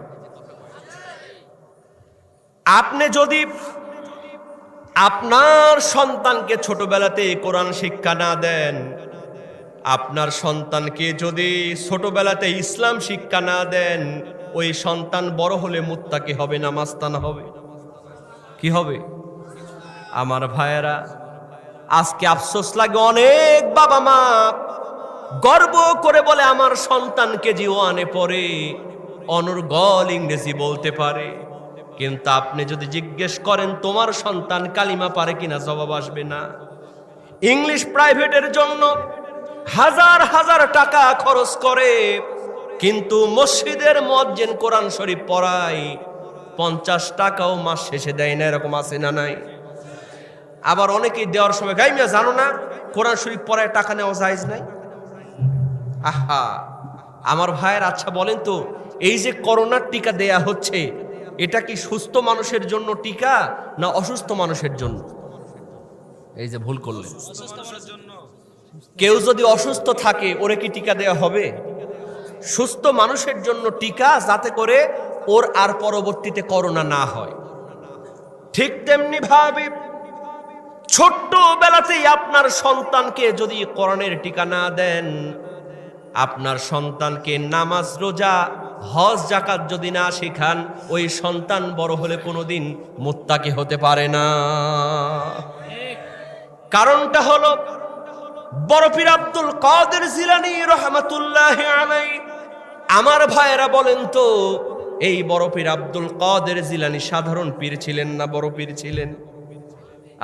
আপনি যদি আপনার সন্তানকে ছোটবেলাতে কোরআন শিক্ষা না দেন, আপনার সন্তানকে যদি ছোটবেলাতে ইসলাম শিক্ষা না দেন, ওই সন্তান বড় হলে মুত্তাকি হবে না, মাস্তানা হবে। কি হবে? আমার ভাইয়েরা, আজকে আফসোস লাগে, অনেক বাবা মা গর্ব করে বলে আমার সন্তান কেজি ওয়ানে পড়ে, অনর্গল ইংরেজি বলতে পারে, কিন্তু আপনি যদি জিজ্ঞেস করেন তোমার সন্তান কালিমা পারে কিনা, জবাব আসবে না। ইংলিশ প্রাইভেটের জন্য হাজার হাজার টাকা খরচ করে, কিন্তু মসজিদের মুয়াজ্জিন কোরআন শরীফ পড়ায় 50 টাকাও মাস শেষে দেয় না, এরকম আছে না নাই? আবার অনেকেই দেওয়ার সময় গাই, মিয়া জানো না কোরআন শরীফ পড়ায় টাকা নেওয়া জায়েজ নাই? আহা, আমার ভাইয়ের, আচ্ছা বলেন তো, এই যে করোনার টিকা দেয়া হচ্ছে, এটা কি সুস্থ মানুষের জন্য টিকা না অসুস্থ মানুষের জন্য? এই যে ভুল করলেন। কেউ যদি অসুস্থ থাকে ওরে কি টিকা দেয়া হবে? সুস্থ মানুষের জন্য টিকা, যাতে করে ওর আর পরবর্তীতে করোনা না হয়। ঠিক তেমনি ভাবে ছোট্টবেলাতেই আপনার সন্তানকে যদি কোরআনের টিকা না দেন, আপনার সন্তানকে নামাজ, রোজা, হজ, যাকাত যদি না শেখান, ওই সন্তান বড় হলে কোনোদিন মুত্তাকি হতে পারে না। কারণটা হলো, বড় পীর আব্দুল কাদের জিলানী রাহমাতুল্লাহি আলাইহি, আমার ভাইয়েরা বলেন তো, এই বড় পীর আব্দুল কাদের জিলানী সাধারণ পীর ছিলেন না বড় পীর ছিলেন?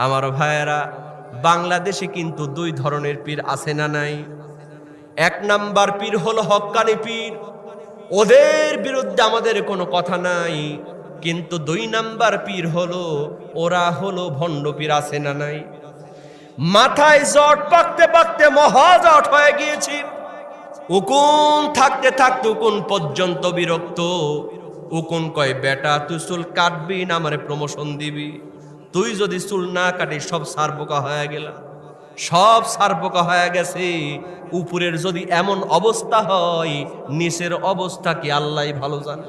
আমার ভাইয়েরা, বাংলাদেশে কিন্তু দুই ধরনের পীর আছে না নাই? এক নাম্বার পীর হলো হক্কানি পীর, ওদের বিরুদ্ধে আমাদের কোনো কথা নাই। কিন্তু দুই নাম্বার পীর হলো, ওরা হলো ভণ্ড পীর, আছে না নাই? মাথায় জট পাকতে পাকতে মহাজট হয়ে গিয়েছি, উকুন থাকতে থাকতে উকুন পর্যন্ত বিরক্ত। উকুন কয়, বেটা তুই চুল কাটবি না আমারে প্রমোশন দিবি? তুই যদি চুল না কাটিস সব সারপোকা হয়ে গেল, সব সারপোকা হয়ে গেছে। উপরের যদি এমন অবস্থা হয়, নিচের অবস্থা কি আল্লাহই ভালো জানে।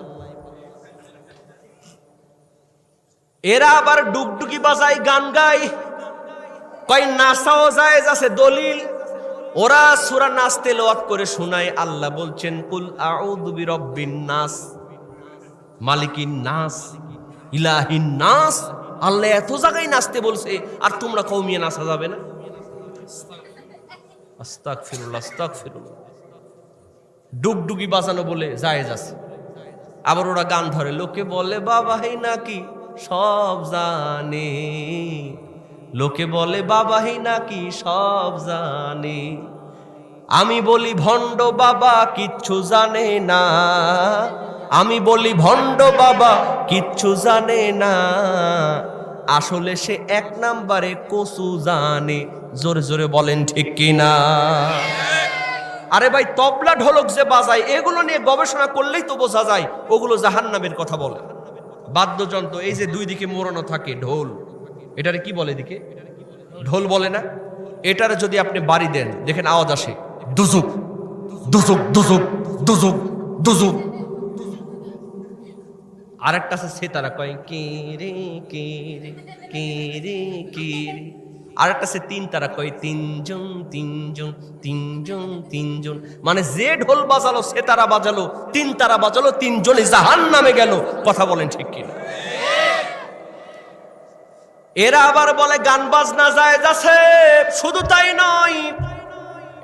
এরা আবার ডুগডুগি বাজায়, গান গায়, কয় নাচাও যায় আছে দলিল। ওরা সূরা নাস তেলাওয়াত করে শোনায়। আল্লাহ বলছেন, কুল আউযু বিরাব্বিন নাস, মালিকিন নাস, ইলাহিন নাস। আল্লাহ এত জায়গায় নাচতে বলছে, আর তোমরা কওমিয়ে নাচা যাবে না? আস্তাগফিরুল্লাহ, আস্তাগফিরুল্লাহ। ডুগডুগি বাজানো বলে জায়েজ আছে। আবার ওরা গান ধরে, লোকে বলে বাবাই নাকি সব জানে, লোকে বলে বাবাই নাকি সব জানে। আমি বলি ভণ্ড বাবা কিচ্ছু জানে না, আমি বলি ভণ্ড বাবা কিচ্ছু জানে না। আসলে সে এক নাম্বারে কচু জানে। জোরে জোরে বলেন ঠিক কিনা? আরে ভাই, তবলা ঢোলক যে বাজায়, এগুলো নিয়ে গবেষণা করলেই তো বোঝা যায় ওগুলো জাহান্নামের কথা বলে। বাদ্যযন্ত্র, এই যে দুই দিকে মোড়ানো থাকে ঢোল, এটারে কি বলে? দিকে ঢোল বলে না? এটারে যদি আপনি বাড়ি দেন, দেখেন আওয়াজ আসে, দুজুক দুজুক দুজুক দুজুক দুজুক। আরেকটা আছে সেতারা, কয় কে রে কে রে কে রে কে রে। আরেকটা আছে তিন তারা, কয় তিনজন তিনজন তিনজন তিনজন। মানে যে ঢোল বাজালো, সেতারা বাজালো, তিন তারা বাজালো, তিনজনই জাহান্নামে গেল। কথা বলেন ঠিক কিনা? এরা আবার বলে গান বাজনা জায়েজ আছে। শুধু তাই নয়,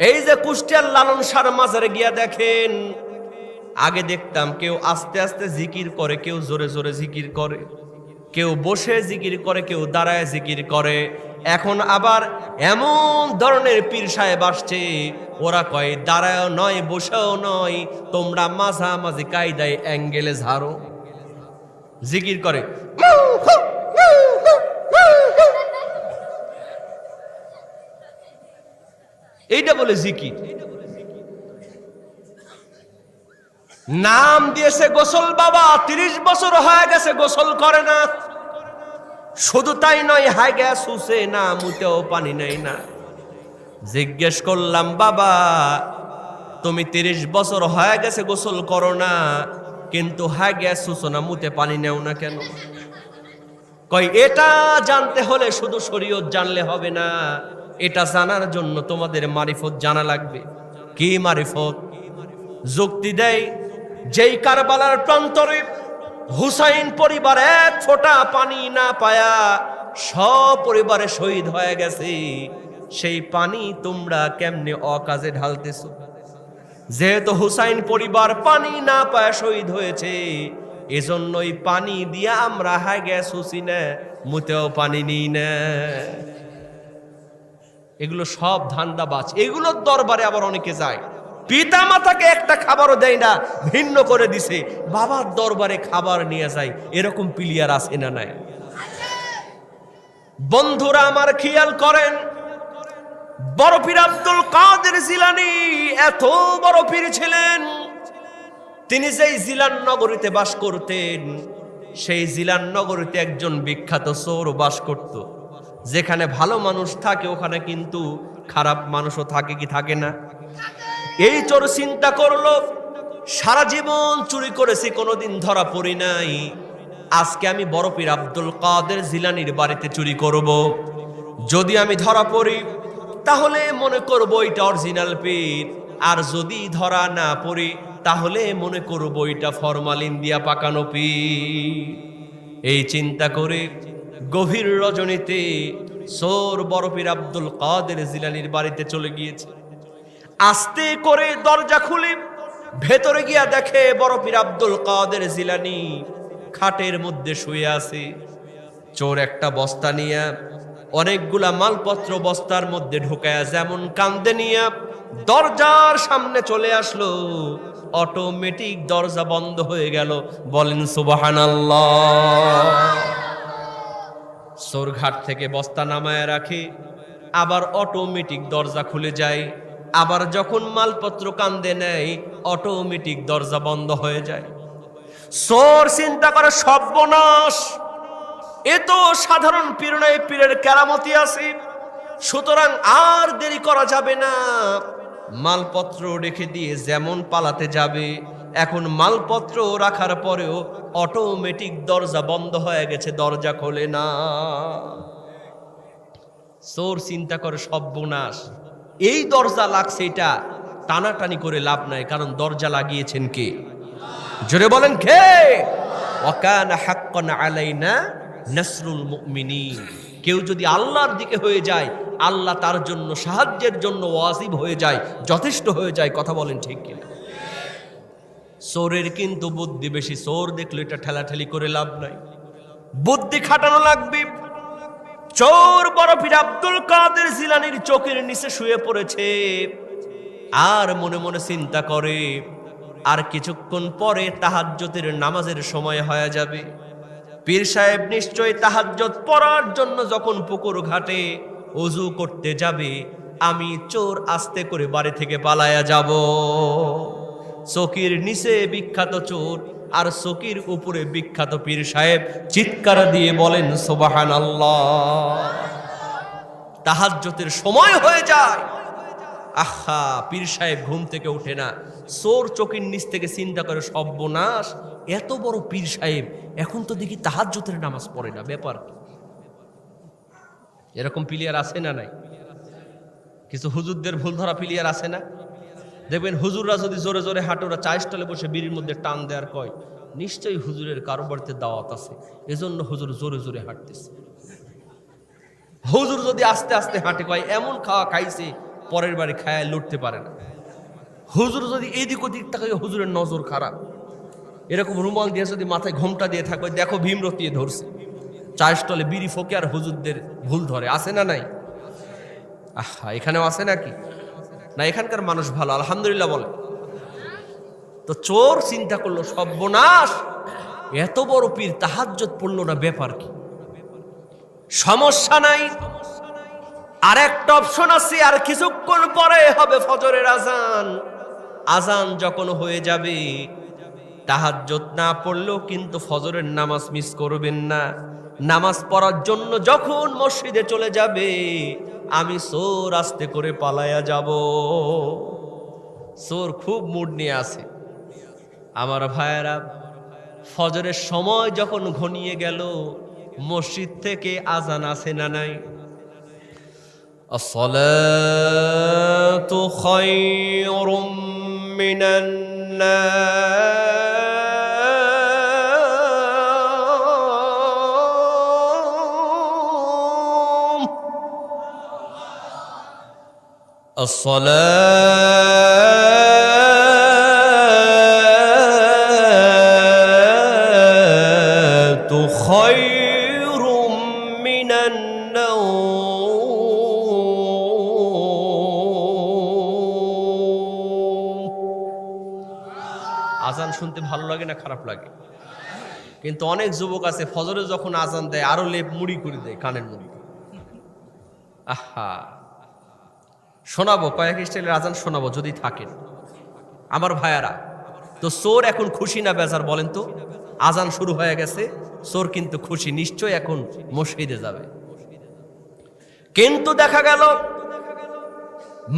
এই যে কুষ্টিয়ার লালন শাহর মাজারে গিয়া দেখেন, আগে দেখতাম কেউ আস্তে আস্তে জিকির করে, কেউ জোরে জোরে জিকির করে, কেউ বসে জিকির করে, কেউ দাঁড়ায় জিকির করে। এখন আবার এমন ধরনের পীর সাহেব আসছে, ওরা কয় দাঁড়ায়ও নয় বসেও নয়, তোমরা মাঝামাঝি কায়দায় অ্যাঙ্গেলে ঝাড়ো, জিকির করে। এইটা বলে জিকির। নাম দিয়েছে গোসল বাবা, 30 বছর হয়ে গেছে গোসল করে না। শুধু তাই নয়, হাই গ্যাস শুষে না, মুতেও পানি নেই না। জিজ্ঞেস করলাম, বাবা তুমি 30 বছর হয়ে গেছে গোসল করো না, কিন্তু হাই গ্যাস শুষো না, মুতে পানি নেও না কেন? কই এটা জানতে হলে শুধু শরীয়ত জানলে হবে না, এটা জানার জন্য তোমাদের মারিফত জানা লাগবে। কি মারিফত? যুক্তি দেয়, যেই কারবালার প্রান্তরে হুসাইন পরিবার এক ফোঁটা পানি না পায়া সব পরিবারে শহীদ হয়ে গেছে, সেই পানি তোমরা কেমনে অকাজে ঢালতেছো? যেহেতু হুসাইন পরিবার পানি না পায়া শহীদ হয়েছে, এজন্যই পানি দিয়া আমরা হাই গ্যাস হুসি না, মুতেও পানি নিই না। এগুলো সব ধান্দাবাজ। এগুলোর দরবারে আবার অনেকে যায়, পিতা মাতাকে একটা খাবারও দেয় না, ভিন্ন করে দিছে, বাবার দরবারে খাবার নিয়ে যায়। এরকম প্লেয়ার আছে না নাই? বন্ধুরা আমার খেয়াল করেন, বড় পীর আব্দুল কাদের জিলানী এত বড় পীর ছিলেন, তিনি যেই জিলান নগরীতে বাস করতেন, সেই জিলান নগরীতে একজন বিখ্যাত চোর বাস করত। যেখানে ভালো মানুষ থাকে ওখানে কিন্তু খারাপ মানুষও থাকে কি থাকে না? এই চোর চিন্তা করলো, সারা জীবন চুরি করেছি, কোনোদিন ধরা পড়ি নাই, আজকে আমি বড় পীর আব্দুল কাদের জিলানীর বাড়িতে চুরি করব। যদি আমি ধরা পড়ি তাহলে মনে করব এটা অরিজিনাল পীর, আর যদি ধরা না পড়ি তাহলে মনে করব এটা ফরমালিন দিয়া পাকানো পীর। এই চিন্তা করে গভীর রজনীতে চোর বড় পীর আব্দুল কাদের জিলানীর বাড়িতে চলে গিয়েছে। আস্তে করে দরজা খুলে ভেতরে গিয়া দেখে বড় পীর আব্দুল কাদের জিলানী খাটের মধ্যে শুয়ে আছে। চোর একটা বস্তা নিয়ে অনেকগুলা মালপত্র বস্তার মধ্যে ঢুকায়া যেমন কান্দে নিয়ে দরজার সামনে চলে আসলো, অটোমেটিক দরজা বন্ধ হয়ে গেল। বলেন সুবহানাল্লাহ। চোর ঘাট থেকে বস্তা নামায় রাখে, আবার অটোমেটিক দরজা খুলে যায়। আবার যখন মালপত্র কান্দে নেয় অটোমেটিক দরজা বন্ধ হয়ে যায়। চোর চিন্তা করে সর্বনাশ, এ তো সাধারণ পীর নয়, পীরের কেরামতি আছে, সুতরাং আর দেরি করা যাবে না। মালপত্র রেখে দিয়ে যেমন পালাতে যাবে, এখন মালপত্র রাখার পরেও অটোমেটিক দরজা বন্ধ হয়ে গেছে, দরজা খোলে না। চোর চিন্তা করে সর্বনাশ, এই দরজা লাগছে, এটা টানাটানি করে লাভ নাই, কারণ দরজা লাগিয়েছেন কে? জোরে বলেন কে? ওয়াকানা হাক্কান আলাইনা নাসরুল মুমিনিন। কেউ যদি আল্লাহর দিকে হয়ে যায়, আল্লাহ তার জন্য সাহায্যের জন্য ওয়াজিব হয়ে যায়, যথেষ্ট হয়ে যায়। কথা বলেন ঠিক কিনা? চোরের কিন্তু বুদ্ধি বেশি। চোর দেখলো এটা ঠেলাঠেলি করে লাভ নাই, বুদ্ধি খাটানো লাগবে। চোর বড় পীর আব্দুল কাদের জিলানীর চোখের নিচে শুয়ে পড়েছে, আর মনে মনে চিন্তা করে আর কিছুক্ষণ পরে তাহাজ্জুদের নামাজের সময় হয়ে যাবে। পীর সাহেব নিশ্চয় তাহাজ্জুদ পড়ার জন্য যখন পুকুর ঘাটে ওযু করতে যাবে, আমি চোর আস্তে করে বাড়ি থেকে পালায়া যাব। চকির নিচে বিখ্যাত চোর আর চকির উপরে বিখ্যাত পীর সাহেব চিৎকার দিয়ে বলেন সুবহানাল্লাহ। তাহাজ্জুদের সময় হয়ে যায়, আহা, পীর সাহেব ঘুম থেকে উঠে না। চোর চকির নিচ থেকে চিন্তা করে সর্বনাশ, এত বড় পীর সাহেব এখন তো দেখি তাহাজ্জুদের নামাজ পড়ে না, ব্যাপার কি? এরকম প্লেয়ার আছে না নাই? কিছু হুজুরদের ভুল ধরা প্লেয়ার আছে না? দেখবেন হুজুররা যদি জোরে জোরে হাঁটে, ওরা চা স্টলে বসে বিড়ির মধ্যে টান দেওয়ার কয় নিশ্চয়ই হুজুরের কারো বাড়িতে দাওয়াত আছে, এজন্য হুজুর জোরে জোরে হাঁটতেছে। হুজুর যদি আস্তে আস্তে হাঁটে, কয় এমন খাওয়া খাইছে পরের বাড়ি খায় লুটতে পারে না। হুজুর যদি এদিক ওদিক থাকে, হুজুরের নজর খারাপ। এরকম রুমাল দিয়ে যদি মাথায় ঘোমটা দিয়ে থাকবে, দেখো ভীমরতিয়ে ধরছে। চা স্টলে বিড়ি ফোকে আর হুজুরদের ভুল ধরে, আছে না নাই? আহা, এখানেও আছে নাকি? না, এখানকার মানুষ ভালো, আলহামদুলিল্লাহ বলে। তো চোর চিন্তা করলো সর্বনাশ, এত বড় পীর তাহাজ্জুদ পড়লো না, ব্যাপার কি? সমস্যা নাই, আর একটা অপশন আছে, আর কিছুক্ষণ পরে হবে ফজরের আজান। আজান যখন হয়ে যাবে, তাহাজ্জুদ না পড়লেও কিন্তু ফজরের নামাজ মিস করবেন না। নামাজ পড়ার জন্য যখন মসজিদে চলে যাবে, আমি চোর আস্তে করে পালায়া যাব। চোর খুব মুড নিয়ে আছে। আমার ভাইয়েরা, ফজরের সময় যখন ঘনিয়ে গেল, মসজিদ থেকে আজান আসে না নাই? আসসালাতু খায়রুম মিনান নাওম, আসসালাতু খায়রুম মিনান নাওম। আজান শুনতে ভালো লাগে না খারাপ লাগে? কিন্তু অনেক যুবক আছে ফজরে যখন আজান দেয় আরো লেপ মুড়ি করে দেয় কানের মধ্যে। আহা, শোনাবো কয়েক স্টাইলের আজান শোনাবো যদি থাকেন। আমার ভাইয়ারা, তো চোর এখন খুশি না বেজার বলেন তো? আজান শুরু হয়ে গেছে, চোর কিন্তু খুশি, নিশ্চয় এখন মসজিদে যাবে। কিন্তু দেখা গেল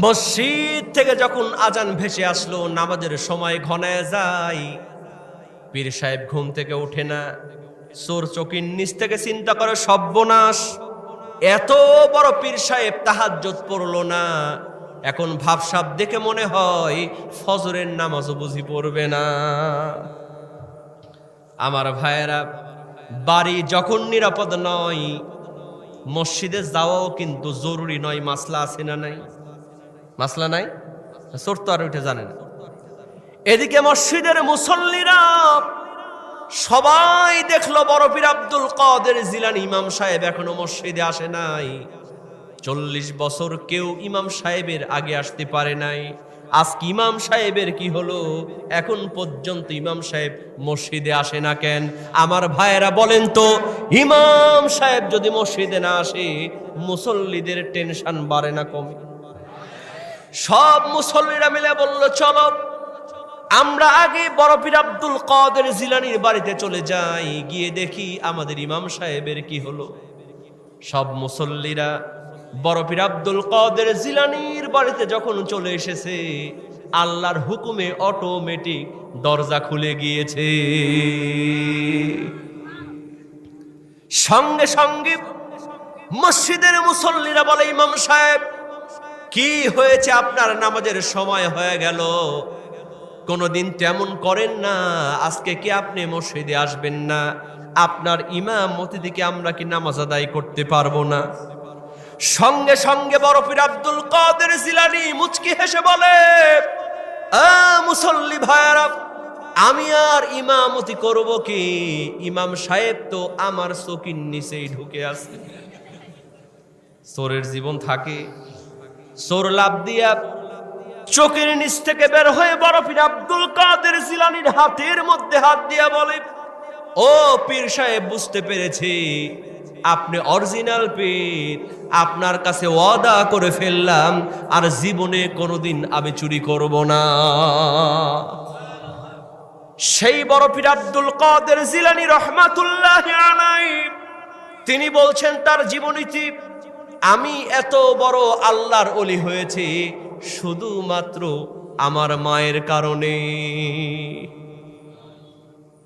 মসজিদ থেকে যখন আজান ভেসে আসলো, নামাজের সময় ঘনায় যায়, পীর সাহেব ঘুম থেকে ওঠে না। চোর চকির নিচ থেকে চিন্তা করে সর্বনাশ, এত বড় পীর সাহেব তাহাজ্জুদ পড়লো না, এখন ভাবসাব দেখে মনে হয় ফজরের নামাজও বুঝি পড়বে না। আমার ভাইয়েরা, বাড়ি যখন নিরাপদ নয়, মসজিদে যাওয়াও কিন্তু জরুরি নয়। মাসলা আছে না নাই? মাসলা নাই? চোর তো আর ওইটা জানে না। এদিকে মসজিদের মুসল্লিরা সবাই দেখলো বড় পীর আব্দুল কাদের জিলানী ইমাম সাহেব এখনো মসজিদে আসে নাই। 40 বছর কেউ ইমাম সাহেবের আগে আসতে পারে নাই। আজকে ইমাম সাহেবের কি হলো? এখন পর্যন্ত ইমাম সাহেব মসজিদে আসে না কেন? আমার ভাইয়েরা বলেন তো, ইমাম সাহেব যদি মসজিদে না আসে, মুসল্লিদের টেনশন বাড়ে না কমে? সব মুসল্লিরা মিলে বলল, চলো আমরা আগে বড় পীর আব্দুল কাদের জিলানীর বাড়িতে চলে যাই, গিয়ে দেখি আমাদের ইমাম সাহেবের কি হলো। সব মুসল্লিরা বড় পীর আব্দুল কাদের জিলানীর বাড়িতে যখন চলে এসেছে, আল্লাহর হুকুমে অটোমেটিক দরজা খুলে গিয়েছে। সঙ্গে সঙ্গে মসজিদের মুসল্লিরা বলে, ইমাম সাহেব কি হয়েছে? আপনার নামাজের সময় হয়ে গেল, কোনদিন তেমন করেন না, আজকে কি আপনি মসজিদে আসবেন না? আপনার ইমামতি দিকে আমরা কি নামাজ আদায় করতে পারবো না? সঙ্গে সঙ্গে বড় পীর আব্দুল কাদের জিলানী মুচকি হেসে বলে, মুসল্লি ভাইরা, আমি আর ইমামতি করব কি? ইমাম সাহেব তো আমার চকির নিচেই ঢুকে আছে। চোরের জীবন থাকে, চোর লাভ দিয়া চোখের নিচ থেকে বের হয়ে বড় পীর আব্দুল কাদের জিলানীর হাতের মধ্যে হাত দিয়া বলে, ও পীর সাহেব, বুঝতে পেরেছি আপনি অরিজিনাল পীর, আপনার কাছে ওয়াদা করে ফেললাম আর জীবনে কোনোদিন আমি চুরি করব না। সেই বড় পীর আব্দুল কাদের জিলানী রহমাতুল্লাহি আলাইহি তিনি বলছেন তার জীবনীতে, আমি এত বড় আল্লাহর ওলি হয়েছি শুধুমাত্র আমার মায়ের কারণে।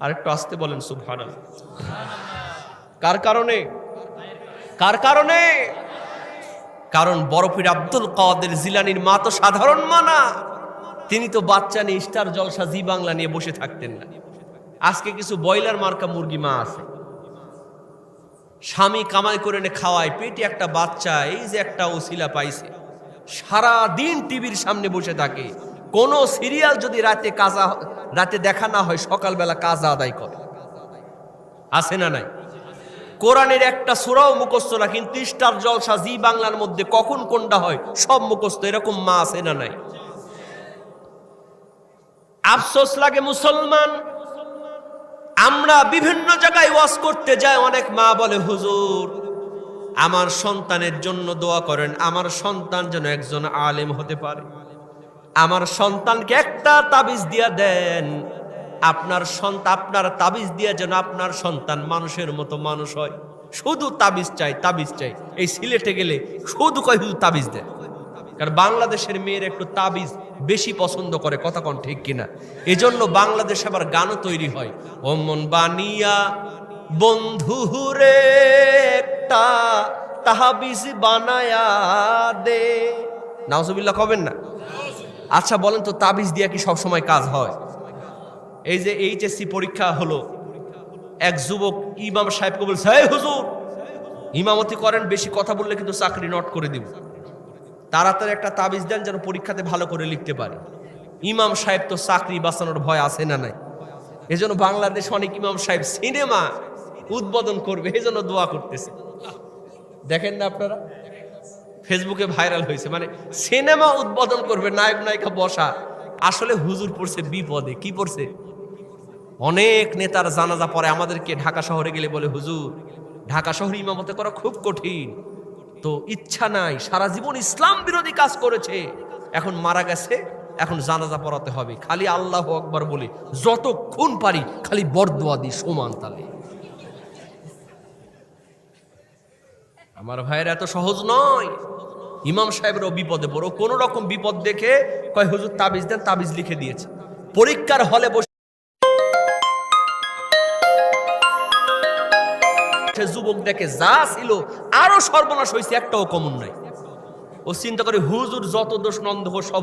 আরেকটু আসতে বলেন সুবহানাল্লাহ। কার কারণে? কার কারণে? কারণ বড় পীর আব্দুল কাদের জিলানীর মা তো সাধারণ মা না, তিনি তো বাচ্চা নিয়ে স্টার জলসা জি বাংলা নিয়ে বসে থাকতেন না। আজকে কিছু বয়লার মার্কা মুরগি মা আছে, স্বামী কামাই করে এনে খাওয়ায়, পেটে একটা বাচ্চা, এই যে একটা ওসিলা পাইছে, সারা দিন টিভির সামনে বসে থাকে। কোন সিরিয়াল যদি রাতে দেখা না হয়, সকালবেলা কাজা আদায় করে। আছে না নাই? কোরআনের একটা সূরাও মুখস্থ না, কিন্তু স্টার জলসা জি বাংলার মধ্যে কখন কোনটা হয় সব মুখস্থ। এরকম মা আছে না নাই? আফসোস লাগে মুসলমান, আমরা বিভিন্ন জায়গায় ওয়াজ করতে যাই, অনেক মা বলে, হুজুর আমার সন্তানের জন্য দোয়া করেন, আমার সন্তান যেন একজন আলেম হতে পারে, আমার সন্তানকে একটা তাবিজ দিয়া দেন, আপনার তাবিজ দিয়া যেন আপনার সন্তান মানুষের মতো মানুষ হয়। শুধু তাবিজ চাই, তাবিজ চাই। এই সিলেটে গেলে শুধু কয় হুজুর তাবিজ দেন, কারণ বাংলাদেশের মেয়ের একটু তাবিজ বেশি পছন্দ করে। কথা কোন ঠিক কিনা? এজন্য বাংলাদেশে আবার গানও তৈরি হয়, ও মন বানিয়া বন্ধু রে একটা তাবিজ বানায়া দে। নাউজুবিল্লাহ কবেন না? আচ্ছা বলেন তো, তাবিজ দিয়া কি সব সময় কাজ হয়? এই যে এইচএসসি পরীক্ষা হলো, এক যুবক ইমাম সাহেবকে বলছে, হে হুজুর ইমামতি করেন, বেশি কথা বললে কিন্তু চাকরি নট করে দিব, তাড়াতাড়ি একটা তাবিজ দেন যেন পরীক্ষাতে ভালো করে লিখতে পারে। ইমাম সাহেব তো চাকরি বাঁচানোর ভয় আছে না নাই? এজন্য বাংলাদেশ অনেক ইমাম সাহেব সিনেমা উদ্বোধন করবে, এজন্য দোয়া করতেছে। দেখেন না আপনারা, ফেসবুকে ভাইরাল হয়েছে, মানে সিনেমা উদ্বোধন করবে, নায়ক নায়িকা বসা। আসলে হুজুর পড়ছে বিপদে। কি পড়ছে? অনেক নেতার জানাজা পরে আমাদেরকে ঢাকা শহরে গেলে বলে, হুজুর ঢাকা শহরে ইমামতি করা খুব কঠিন, তো ইচ্ছা নাই, সারা জীবন ইসলাম বিরোধী কাজ করেছে, এখন মারা গেছে, এখন জানাজা পড়াতে হবে, খালি আল্লাহু আকবার বলি, যতক্ষণ পারি খালি বরদোয়া দিই সমান তালে। আমার ভাইয়ের এত সহজ নয়। ইমাম সাহেবেরও বিপদে বড়, কোন রকম বিপদ দেখে কয় হুজুর তাবিজ দেন, তাবিজ লিখে দিয়েছে। পরীক্ষার হলে বসে যুবক দেখে যা ছিল আরো সর্বনাশ হয়েছে, একটাও কমন নাই। ও চিন্তা করে হুজুর যত দোষ নন্দ সব